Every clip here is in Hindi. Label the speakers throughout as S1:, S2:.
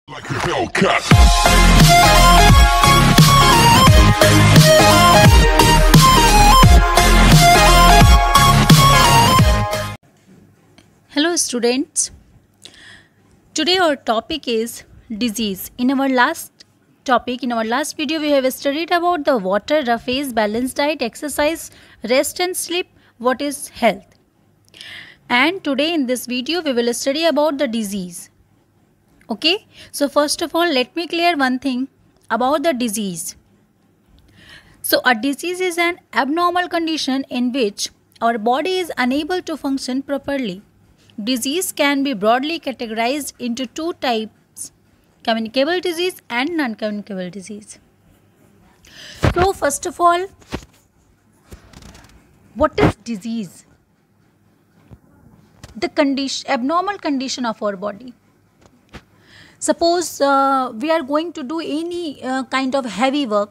S1: Like a Hellcat.
S2: Hello students, today our topic is disease. In our last video we have studied about the water, rough phase, balanced diet, exercise, rest and sleep, what is health. And today in this video we will study about the disease. Okay, so first of all let me clear one thing about the disease. So a disease is an abnormal condition in which our body is unable to function properly. Disease can be broadly categorized into two types: communicable disease and non-communicable disease. So first of all, what is disease? The abnormal condition of our body. Suppose we are going to do any kind of heavy work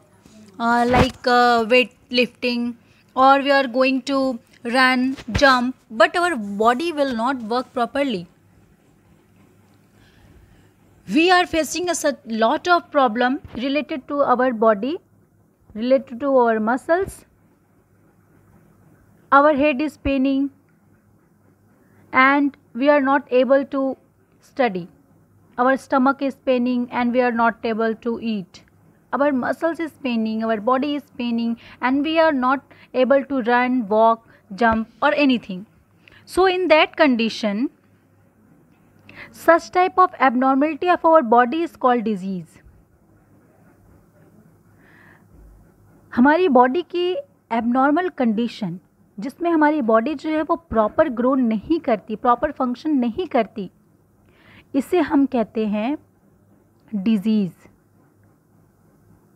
S2: like weight lifting, or we are going to run, jump, but our body will not work properly. We are facing a lot of problem related to our body, related to our muscles. Our head is paining and we are not able to study. Our stomach is paining and we are not able to eat. Our muscles is paining, our body is paining, and we are not able to run, walk, jump or anything. So in that condition, such type of abnormality of our body is called disease. हमारी बॉडी की abnormal condition, जिसमें हमारी बॉडी जो है वो प्रॉपर ग्रो नहीं करती, प्रॉपर फंक्शन नहीं करती, इसे हम कहते हैं डिजीज़.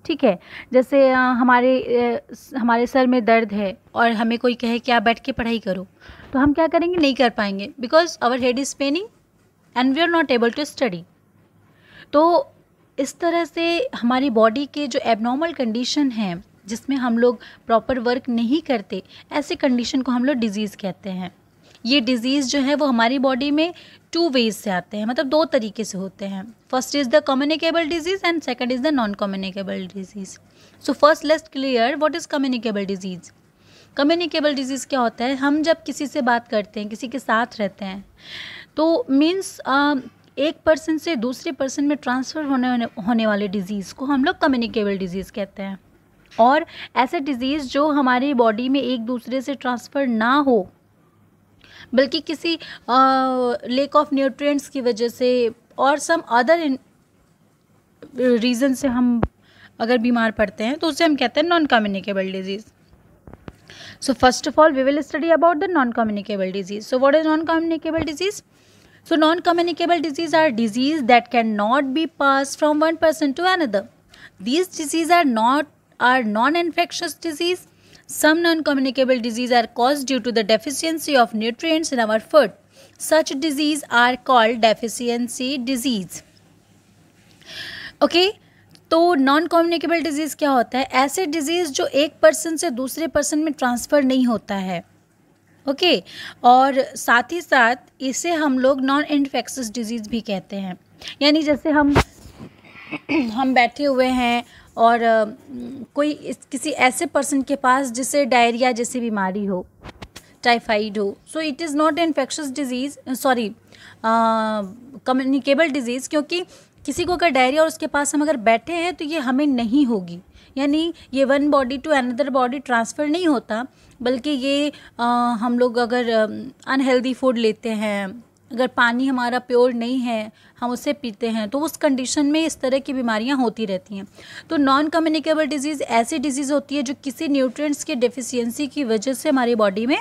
S2: ठीक है. जैसे हमारे सर में दर्द है और हमें कोई कहे कि आप बैठ के पढ़ाई करो, तो हम क्या करेंगे? नहीं कर पाएंगे, because our head is paining and we are not able to study. तो इस तरह से हमारी बॉडी के जो एबनॉर्मल कंडीशन है, जिसमें हम लोग प्रॉपर वर्क नहीं करते, ऐसे कंडीशन को हम लोग डिजीज़ कहते हैं. ये डिज़ीज़ जो है वो हमारी बॉडी में टू वेज से आते हैं, मतलब दो तरीके से होते हैं. First is the communicable disease and second is the non communicable disease. So first let's clear what is communicable disease. Communicable disease क्या होता है? हम जब किसी से बात करते हैं, किसी के साथ रहते हैं, तो मीन्स एक पर्सन से दूसरे पर्सन में ट्रांसफ़र होने वाले डिज़ीज़ को हम लोग कम्युनिकेबल डिजीज़ कहते हैं. और ऐसे डिज़ीज़ जो हमारी बॉडी में एक दूसरे से ट्रांसफ़र ना हो, बल्कि किसी लेक ऑफ न्यूट्रिएंट्स की वजह से और सम अदर रीज़न से हम अगर बीमार पड़ते हैं, तो उसे हम कहते हैं non communicable disease. So first of all we will study about the non communicable disease. So what is non communicable disease? So non-communicable disease are disease that cannot be passed from one person to another. These diseases are non-infectious disease. Some non-communicable disease are caused due to the deficiency of nutrients in our food. Such disease are called deficiency disease. Okay? तो नॉन कम्युनिकेबल डिजीज़ क्या होता है? ऐसे डिजीज़ जो एक पर्सन से दूसरे पर्सन में ट्रांसफ़र नहीं होता है. ओके और साथ ही साथ इसे हम लोग नॉन इन्फेक्शियस डिजीज़ भी कहते हैं. यानी जैसे हम बैठे हुए हैं और कोई किसी ऐसे पर्सन के पास जिसे डायरिया जैसी बीमारी हो, टाइफाइड हो, सो it is not infectious disease, sorry communicable disease. क्योंकि किसी को अगर डायरिया और उसके पास हम अगर बैठे हैं तो ये हमें नहीं होगी. यानी ये one body to another body transfer नहीं होता, बल्कि ये हम लोग अगर अनहेल्दी फूड लेते हैं, अगर पानी हमारा प्योर नहीं है, हम उसे पीते हैं, तो उस कंडीशन में इस तरह की बीमारियां होती रहती हैं. तो नॉन कम्युनिकेबल डिजीज़ ऐसी डिजीज़ होती है जो किसी न्यूट्रिएंट्स की डेफिशिएंसी की वजह से हमारी बॉडी में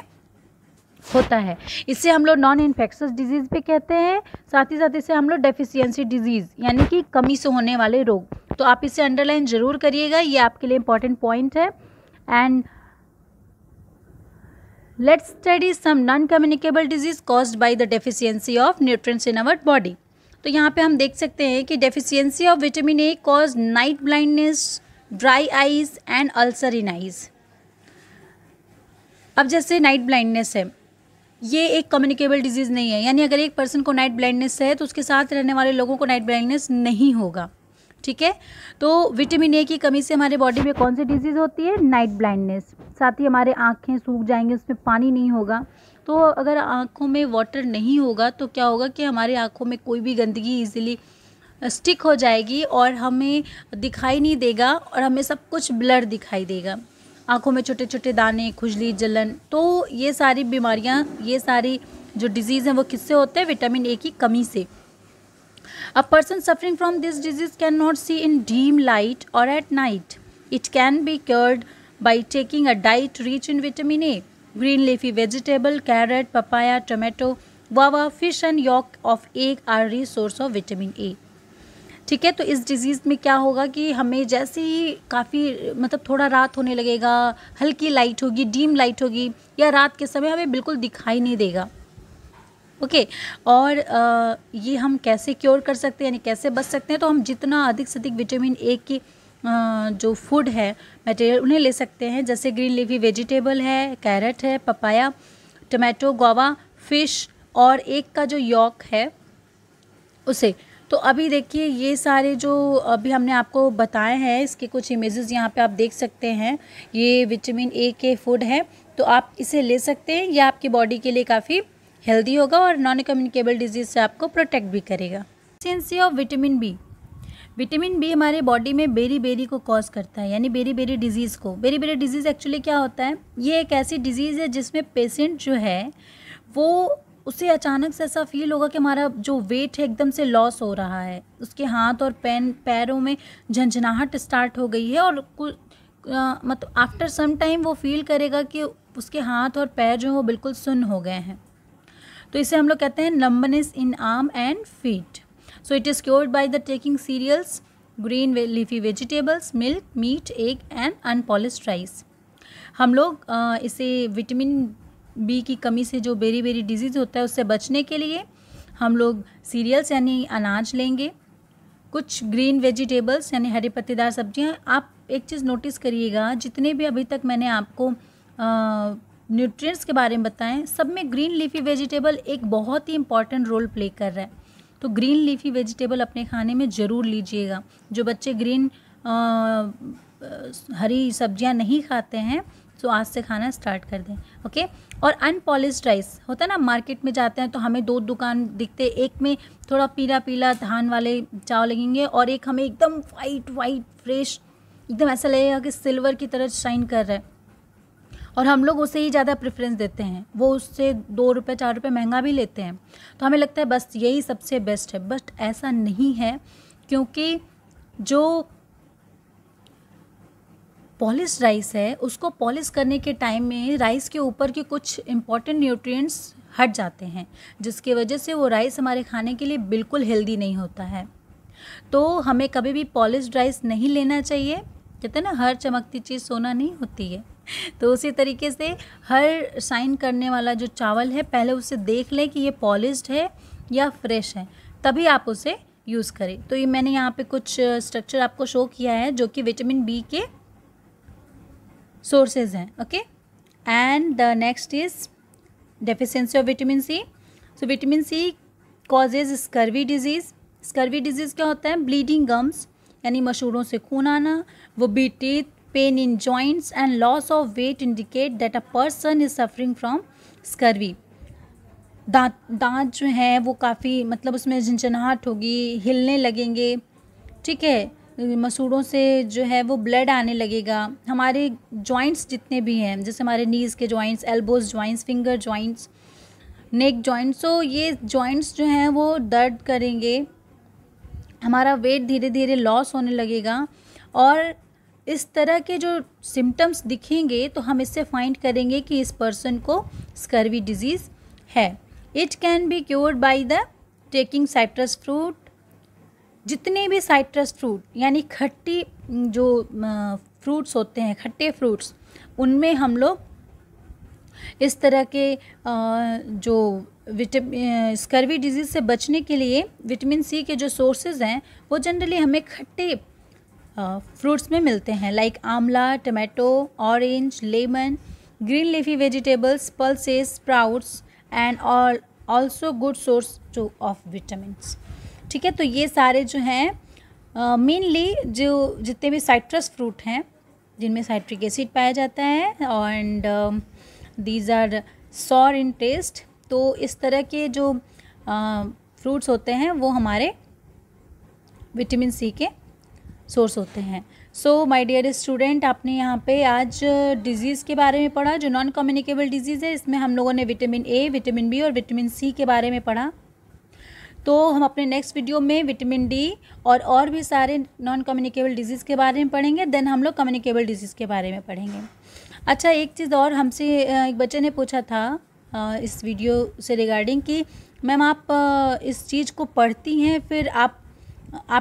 S2: होता है. इसे हम लोग नॉन इन्फेक्शियस डिजीज़ भी कहते हैं. साथ ही साथ इसे हम लोग डेफिशिएंसी डिजीज़ यानी कि कमी से होने वाले रोग. तो आप इसे अंडरलाइन ज़रूर करिएगा, ये आपके लिए इम्पॉर्टेंट पॉइंट है. And let's study some non communicable disease caused by the deficiency of nutrients in our body. तो यहाँ पे हम देख सकते हैं कि deficiency of vitamin A cause night blindness, dry eyes and ulcer in eyes. अब जैसे नाइट ब्लाइंडनेस है, ये एक कम्युनिकेबल डिजीज़ नहीं है, यानी अगर एक पर्सन को नाइट ब्लाइंडनेस है तो उसके साथ रहने वाले लोगों को नाइट ब्लाइंडनेस नहीं होगा, ठीक है। तो विटामिन ए की कमी से हमारे बॉडी में कौन सी डिजीज़ होती है? Night blindness. साथ ही हमारे आँखें सूख जाएंगी, उसमें पानी नहीं होगा। तो अगर आँखों में वाटर नहीं होगा तो क्या होगा कि हमारी आँखों में कोई भी गंदगी ईजिली स्टिक हो जाएगी और हमें दिखाई नहीं देगा और हमें सब कुछ ब्लर दिखाई देगा। आँखों में छोटे छोटे दाने, खुजली, जलन, तो ये सारी बीमारियाँ, ये सारी जो डिजीज़ हैं वो किससे होते हैं? विटामिन ए की कमी से। A person suffering from this disease cannot see in dim light or at night. It can be cured by taking a diet rich in vitamin A. Green leafy vegetable, carrot, papaya, tomato, guava, fish and yolk of egg are rich source of vitamin A. ठीक है, तो इस डिज़ीज़ में क्या होगा कि हमें जैसे ही काफ़ी मतलब थोड़ा रात होने लगेगा, हल्की लाइट होगी, डीम लाइट होगी, या रात के समय हमें बिल्कुल दिखाई नहीं देगा। ओके और ये हम कैसे क्योर कर सकते हैं, यानी कैसे बच सकते हैं? तो हम जितना अधिक से अधिक विटामिन ए की जो फूड है, मटेरियल, उन्हें ले सकते हैं। जैसे ग्रीन लीफी वेजिटेबल है, कैरेट है, पपाया, टमाटो, गुआवा, फिश और एग का जो यॉक है उसे। तो अभी देखिए ये सारे जो अभी हमने आपको बताए हैं, इसके कुछ इमेजेस यहाँ पे आप देख सकते हैं। ये विटामिन ए के फूड है, तो आप इसे ले सकते हैं। यह आपकी बॉडी के लिए काफ़ी हेल्दी होगा और नॉन कम्युनिकेबल डिजीज़ से आपको प्रोटेक्ट भी करेगा। Deficiency of vitamin B. Vitamin B हमारे बॉडी में बेरी को कॉज करता है, यानी बेरी डिजीज़ को। बेरी डिजीज़ एक्चुअली क्या होता है? ये एक ऐसी डिजीज़ है जिसमें पेशेंट जो है वो, उसे अचानक से ऐसा फील होगा कि हमारा जो वेट है एकदम से लॉस हो रहा है, उसके हाथ और पैरों में झंझनाहट स्टार्ट हो गई है और मतलब आफ्टर सम टाइम वो फील करेगा कि उसके हाथ और पैर जो वो बिल्कुल सुन्न हो गए हैं। तो इसे हम लोग कहते हैं numbness in arm and feet. So it is cured by the taking cereals, green leafy vegetables, milk, meat, egg and unpolished rice. हम लोग इसे विटामिन बी की कमी से जो बेरी डिजीज़ होता है उससे बचने के लिए हम लोग सीरियल्स यानी अनाज लेंगे, कुछ ग्रीन वेजिटेबल्स यानी हरी पत्तेदार सब्जियां। आप एक चीज़ नोटिस करिएगा, जितने भी अभी तक मैंने आपको न्यूट्रिएंट्स के बारे में बताएं, सब में ग्रीन लीफी वेजिटेबल एक बहुत ही इंपॉर्टेंट रोल प्ले कर रहा है। तो ग्रीन लीफी वेजिटेबल अपने खाने में ज़रूर लीजिएगा। जो बच्चे ग्रीन हरी सब्जियां नहीं खाते हैं तो आज से खाना स्टार्ट कर दें। ओके और अनपॉलिश्ड राइस होता है ना, मार्केट में जाते हैं तो हमें दो दुकान दिखते, एक में थोड़ा पीला धान वाले चावल लगेंगे और एक हमें एकदम वाइट फ्रेश, एकदम ऐसा लगेगा कि सिल्वर की तरह शाइन कर रहा है, और हम लोग उसे ही ज़्यादा प्रेफरेंस देते हैं। वो उससे 2 रुपये 4 रुपये महंगा भी लेते हैं, तो हमें लगता है बस यही सबसे बेस्ट है। बट ऐसा नहीं है, क्योंकि जो पॉलिश राइस है उसको पॉलिश करने के टाइम में राइस के ऊपर के कुछ इंपॉर्टेंट न्यूट्रिएंट्स हट जाते हैं, जिसकी वजह से वो राइस हमारे खाने के लिए बिल्कुल हेल्दी नहीं होता है। तो हमें कभी भी पॉलिश्ड राइस नहीं लेना चाहिए। कहते हैं ना, हर चमकती चीज़ सोना नहीं होती है। तो उसी तरीके से हर शाइन करने वाला जो चावल है, पहले उसे देख लें कि ये पॉलिश्ड है या फ्रेश है, तभी आप उसे यूज़ करें। तो ये मैंने यहाँ पे कुछ स्ट्रक्चर आपको शो किया है जो कि विटामिन बी के सोर्सेज हैं। Okay and the next is deficiency of vitamin C. So vitamin C causes scurvy disease. Scurvy disease क्या होता है? ब्लीडिंग गम्स यानी मसूड़ों से खून आना, वो बी teeth, pain in joints and loss of weight indicate that a person is suffering from scurvy. दांत जो हैं वो काफ़ी मतलब उसमें झंझनाहट होगी, हिलने लगेंगे, ठीक है, मसूड़ों से जो है वो ब्लड आने लगेगा। हमारे जॉइंट्स जितने भी हैं, जैसे हमारे नीज़ के joints, elbows joints, finger joints, neck joints, तो ये जॉइंट्स जो हैं वो दर्द करेंगे, हमारा वेट धीरे धीरे लॉस होने लगेगा, और इस तरह के जो सिम्टम्स दिखेंगे तो हम इससे फाइंड करेंगे कि इस पर्सन को स्कर्वी डिजीज़ है। It can be cured by the taking citrus fruit. जितने भी साइट्रस फ्रूट यानी खट्टी जो फ्रूट्स होते हैं, खट्टे फ्रूट्स, उनमें हम लोग इस तरह के जो स्कर्वी डिजीज़ से बचने के लिए विटामिन सी के जो सोर्सेज हैं वो जनरली हमें खट्टे फ्रूट्स में मिलते हैं, लाइक आंवला, tomato, orange, lemon, green leafy vegetables, pulses, sprouts and also good source two of vitamins. ठीक है, तो ये सारे जो हैं मेनली जो जितने भी साइट्रस फ्रूट हैं जिनमें साइट्रिक एसिड पाया जाता है and these are sour in taste, तो इस तरह के जो फ्रूट्स होते हैं वो हमारे विटामिन सी के सोर्स होते हैं। सो माय डियर स्टूडेंट, आपने यहाँ पे आज डिजीज़ के बारे में पढ़ा जो नॉन कम्युनिकेबल डिजीज़ है। इसमें हम लोगों ने विटामिन ए, विटामिन बी और विटामिन सी के बारे में पढ़ा। तो हम अपने नेक्स्ट वीडियो में विटामिन डी और भी सारे नॉन कम्युनिकेबल डिजीज़ के बारे में पढ़ेंगे। देन हम लोग कम्युनिकेबल डिजीज़ के बारे में पढ़ेंगे। अच्छा, एक चीज़ और हमसे एक बच्चे ने पूछा था इस वीडियो से रिगार्डिंग कि मैम आप इस चीज़ को पढ़ती हैं फिर आप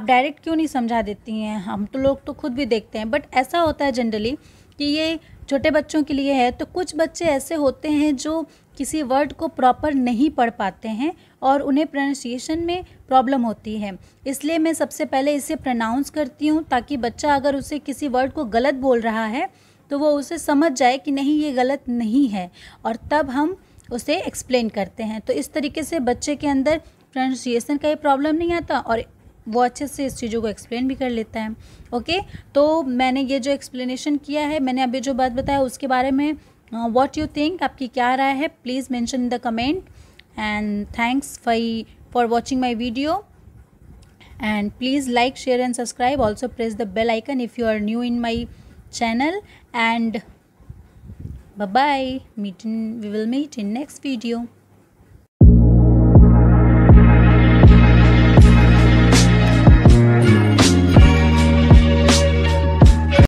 S2: डायरेक्ट क्यों नहीं समझा देती हैं, हम तो लोग तो खुद भी देखते हैं। बट ऐसा होता है जनरली कि ये छोटे बच्चों के लिए है, तो कुछ बच्चे ऐसे होते हैं जो किसी वर्ड को प्रॉपर नहीं पढ़ पाते हैं और उन्हें प्रोनाउंसिएशन में प्रॉब्लम होती है। इसलिए मैं सबसे पहले इसे प्रोनाउंस करती हूँ ताकि बच्चा अगर उसे किसी वर्ड को गलत बोल रहा है तो वो उसे समझ जाए कि नहीं ये गलत नहीं है, और तब हम उसे एक्सप्लेन करते हैं। तो इस तरीके से बच्चे के अंदर प्रोनाउंसिएशन का ही प्रॉब्लम नहीं आता और वो अच्छे से इस चीज़ों को एक्सप्लेन भी कर लेता है। ओके, तो मैंने ये जो एक्सप्लेनेशन किया है, मैंने अभी जो बात बताया उसके बारे में व्हाट यू थिंक, आपकी क्या राय है, please mention in the comment. And thanks for watching my video and please like, share and subscribe. Also press the bell icon if you are new in my channel, and bye bye. We will meet in next video.